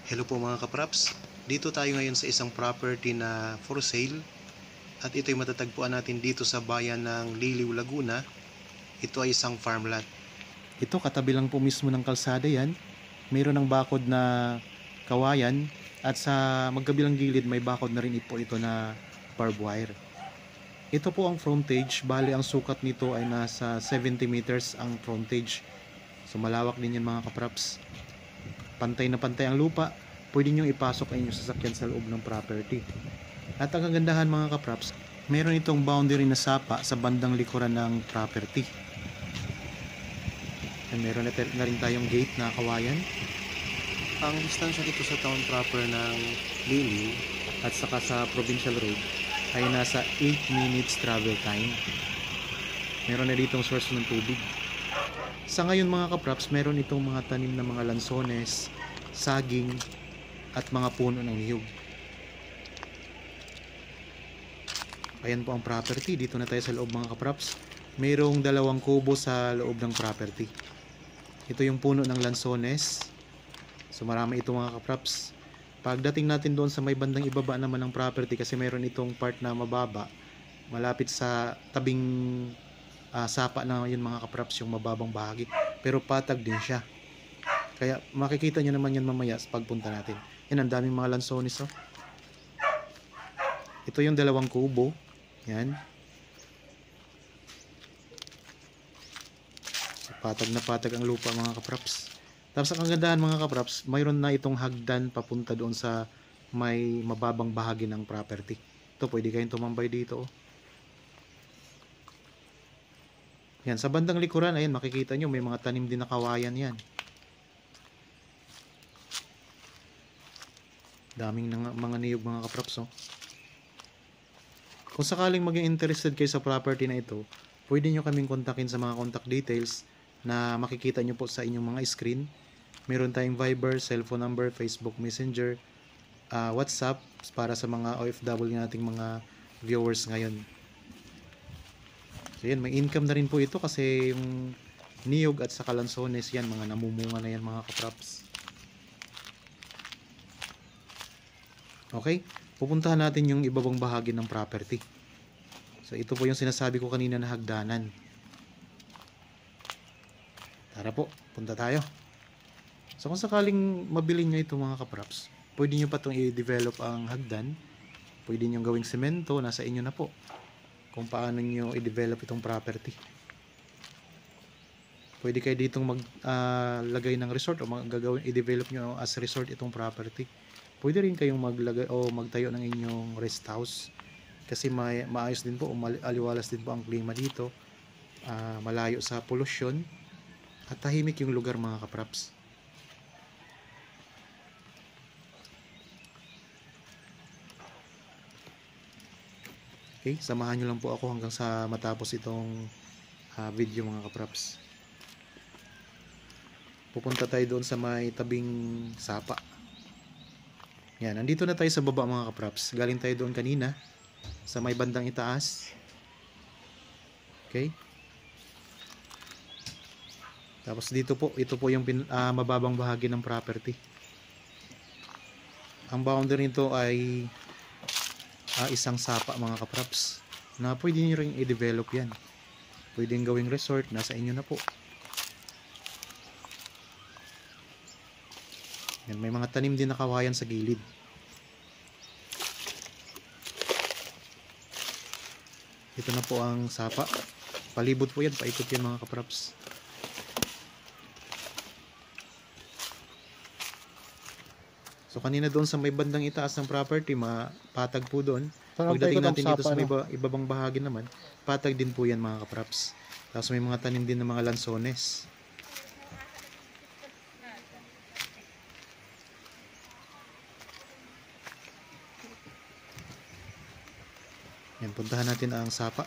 Hello po mga kapraps, dito tayo ngayon sa isang property na for sale at ito'y matatagpuan natin dito sa bayan ng Liliw, Laguna. Ito ay isang farm lot. Ito katabi lang po mismo ng kalsada yan. Mayroon ng bakod na kawayan at sa magkabilang gilid may bakod na rin po ito na barbed wire. Ito po ang frontage, bali ang sukat nito ay nasa 70 meters ang frontage. So malawak din yan mga kapraps. Pantay na pantay ang lupa, pwede nyo ipasok ang inyong sasakyan sa loob ng property. At ang kagandahan mga kapraps, meron itong boundary na sapa sa bandang likuran ng property. At meron na rin tayong gate na kawayan. Ang distansya dito sa town proper ng Liliw at saka sa provincial road ay nasa 8 minutes travel time. Meron na ditong source ng tubig. Sa ngayon mga kapraps, meron itong mga tanim na mga lansones, saging, at mga puno ng niyog. Ayan po ang property. Dito na tayo sa loob mga kapraps. Mayroong 2 kubo sa loob ng property. Ito yung puno ng lansones. So marami ito mga kapraps. Pagdating natin doon sa may bandang ibaba naman ng property, kasi mayroon itong part na mababa, malapit sa tabing sapa na yun mga kapraps, yung mababang bahagi, pero patag din siya, kaya makikita nyo naman yan mamaya sa pagpunta natin. Yan, ang daming mga lansones oh. Ito yung 2 kubo. Yan, patag na patag ang lupa mga kapraps. Tapos ang kagandahan mga kapraps, mayroon na itong hagdan papunta doon sa may mababang bahagi ng property. Ito, pwede kayong tumambay dito oh. Yan, sa bandang likuran, ayan, makikita nyo, may mga tanim din na kawayan yan. Daming mga niyog mga kapraps, oh. Kung sakaling maging interested kayo sa property na ito, pwede nyo kaming kontakin sa mga contact details na makikita nyo po sa inyong mga screen. Meron tayong Viber, cellphone number, Facebook Messenger, WhatsApp para sa mga OFW nating mga viewers ngayon. So yan, may income na rin po ito kasi yung niyog at saka lansones yan, mga namumunga na yan mga kapraps. Okay, pupuntahan natin yung ibabang bahagi ng property. So ito po yung sinasabi ko kanina na hagdanan. Tara po, punta tayo. So kung sakaling mabili nyo ito mga kapraps, pwede nyo pa itong i-develop ang hagdan. Pwede nyo gawing semento, nasa inyo na po kung paano nyo i-develop itong property. Pwede kayo ditong maglagay ng resort o i-develop nyo as resort itong property. Pwede rin kayong maglagay o magtayo ng inyong rest house kasi maayos din po, aliwalas din po ang klima dito, malayo sa pollution at tahimik yung lugar mga kapraps. Okay, samahan nyo lang po ako hanggang sa matapos itong video mga kapraps. Pupunta tayo doon sa may tabing sapa. Yan, nandito na tayo sa baba mga kapraps. Galing tayo doon kanina sa may bandang itaas. Okay. Tapos dito po, ito po yung mababang bahagi ng property. Ang boundary nito ay isang sapa mga kapraps na pwede nyo rin i-develop yan. Pwedeng gawing resort, nasa inyo na po. Yan, may mga tanim din na kawayan sa gilid. Ito na po ang sapa. Palibot po yan, paikot yan mga kapraps. So kanina doon sa may bandang itaas ng property, mapatag po doon. Pagdating natin dito sa may ibabang bahagi naman, patag din po yan mga kapraps. Tapos may mga tanim din ng mga lansones. Yan, puntahan natin ang sapa.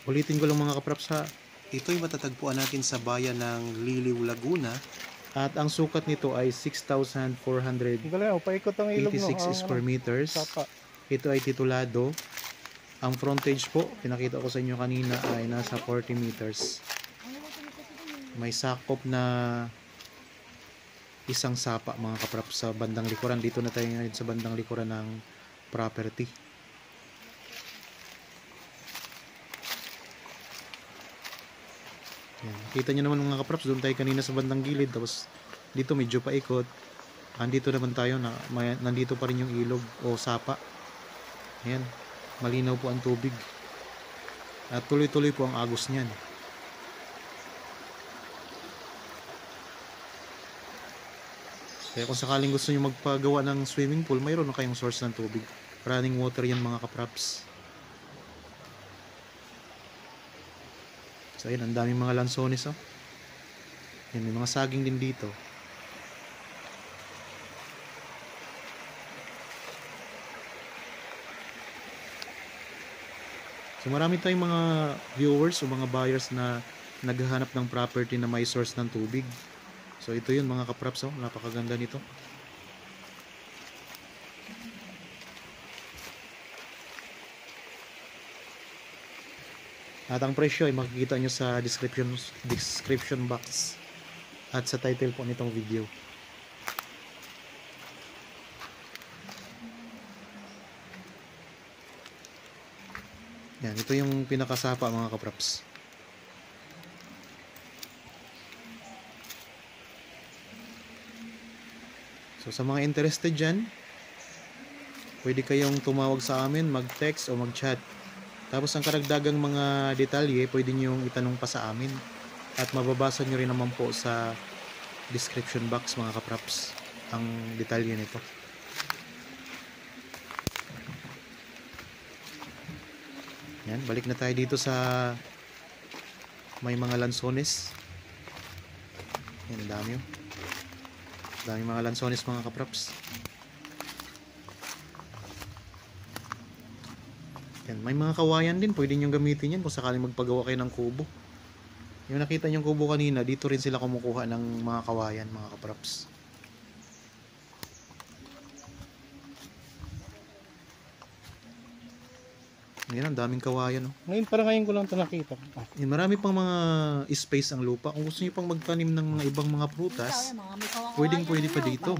Ulitin ko lang mga kapraps ha, ito'y matatagpuan natin sa bayan ng Liliw, Laguna. At ang sukat nito ay 6,486 square meters. Ito ay titulado. Ang frontage po, pinakita ko sa inyo kanina ay nasa 40 meters. May sakop na isang sapa mga kaprap sa bandang likuran. Dito na tayo ngayon sa bandang likuran ng property. Yan. Kita nyo naman mga kapraps, doon tayo kanina sa bandang gilid, tapos dito medyo paikot. Andito naman tayo, nandito pa rin yung ilog o sapa. Ayan, malinaw po ang tubig. At tuloy-tuloy po ang agos niyan. Kaya kung sakaling gusto nyo magpagawa ng swimming pool, mayroon na kayong source ng tubig. Running water yan mga kapraps. So ayun, ang daming mga lansones oh. Yan, may mga saging din dito. So marami tayong mga viewers o mga buyers na naghahanap ng property na may source ng tubig. So ito yun mga kapraps oh, napakaganda nito. At ang presyo ay makikita nyo sa description box at sa title po nitong video. Yan, ito yung pinakasapa mga kapraps. So sa mga interested dyan, pwede kayong tumawag sa amin, mag-text o mag-chat. Tapos ang karagdagang mga detalye, pwede nyo itanong pa sa amin. At mababasa nyo rin naman po sa description box mga kapraps ang detalye nito. Yan, balik na tayo dito sa may mga lansones. Yan, dami oh. Dami mga lansones mga kapraps. Yan, may mga kawayan din, pwede nyo gamitin yan kung sakaling magpagawa kayo ng kubo. Yung nakita nyo kubo kanina, dito rin sila kumukuha ng mga kawayan mga kapraps. Yan, ang daming kawayan oh. Ngayon ko lang ito nakita. Yan, marami pang mga space ang lupa. Kung gusto nyo pang magtanim ng mga ibang mga prutas, pwede pa dito.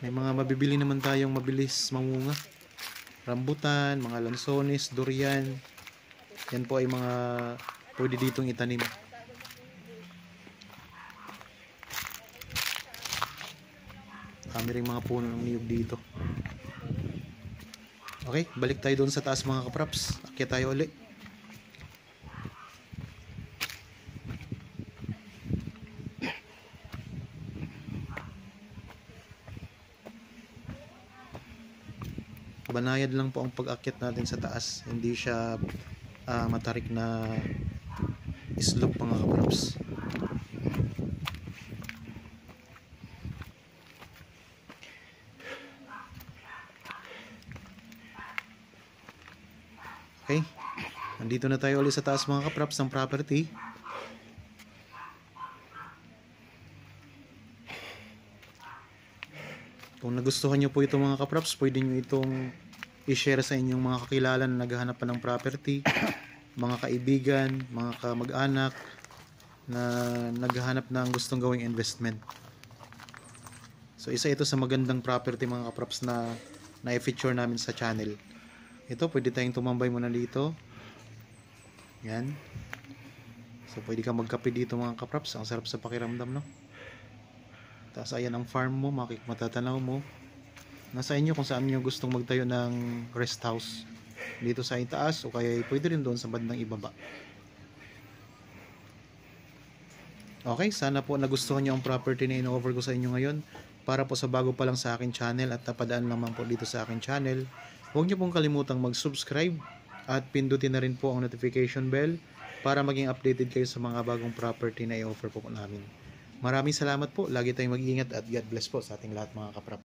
May mga mabibili naman tayong mabilis mamunga. Rambutan, mga lansones, durian. Yan po ay mga pwede ditong itanim. Kami rin mga puno ng niyog dito. Okay, balik tayo doon sa taas mga kapraps. Akyat tayo ulit. Banayad lang po ang pag-akyat natin sa taas. Hindi siya matarik na slope mga kapraps. Okay, nandito na tayo ulit sa taas mga kapraps ng property. Kung nagustuhan nyo po ito mga kapraps, pwede nyo itong i-share sa inyong mga kakilala na naghahanap pa ng property, mga kaibigan, mga kamag-anak na naghahanap ng gustong gawing investment. So isa ito sa magandang property mga kapraps na i-feature namin sa channel. Ito, pwede tayong tumambay muna dito. Yan. So pwede kang magkape dito mga kapraps. Ang sarap sa pakiramdam, no? Tapos ayan ang farm mo, matatanaw mo. Nasa inyo kung saan nyo gustong magtayo ng rest house. Dito sa itaas o kaya pwede rin doon sa bandang ibaba. Okay, sana po nagustuhan nyo ang property na in-offer ko sa inyo ngayon. Para po sa bago pa lang sa akin channel at napadaan naman po dito sa akin channel, huwag nyo pong kalimutang mag-subscribe at pindutin na rin po ang notification bell para maging updated kayo sa mga bagong property na i-offer po namin. Maraming salamat po. Lagi tayong mag-iingat at God bless po sa ating lahat mga kaprap.